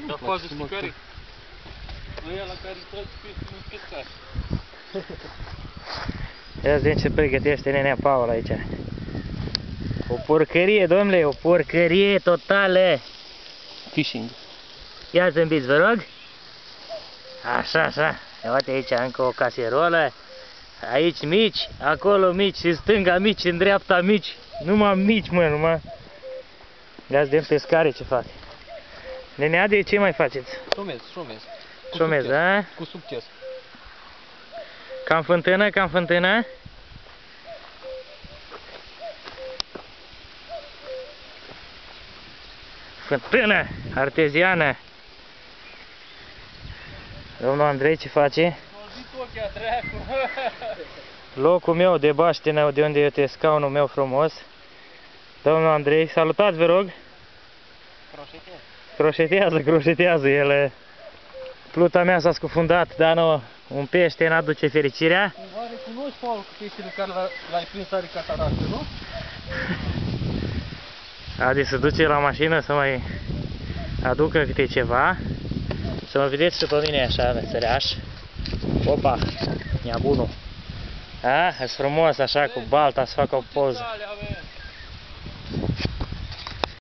Dar fază știi care? Ăia la care toți sunt pescari. Ia zi ce pregătește nenea Paul aici. O porcărie, domnule, o porcărie totală. Fishing. Ia zâmbiți, vă rog. Așa, așa. Uite aici încă o caserolă. Aici mici, acolo mici, în stânga mici, în dreapta mici. Numai mici, mă, numai. Ia să vedem pescare ce fac. Nenea, de ce mai faceți? Șomez. Șomez, da? Cu succes. Cam fântână, cam fântână. Fântână arteziană. Domnul Andrei ce face? Locul meu de baștină, de unde este scaunul meu frumos. Domnul Andrei, salutați, vă rog. Croșetează, el. Pluta mea s-a scufundat, dar nu, un pește n-aduce fericirea. Cumva recunoști, Paul, că peștele care l-ai prins are cataractă, nu? Adi se duce la mașină să mai aducă câte ceva. Să mă vedeți și pe mine așa, mesăreaș. Opa, ia bunul. A, e frumos așa cu balta să fac o poză.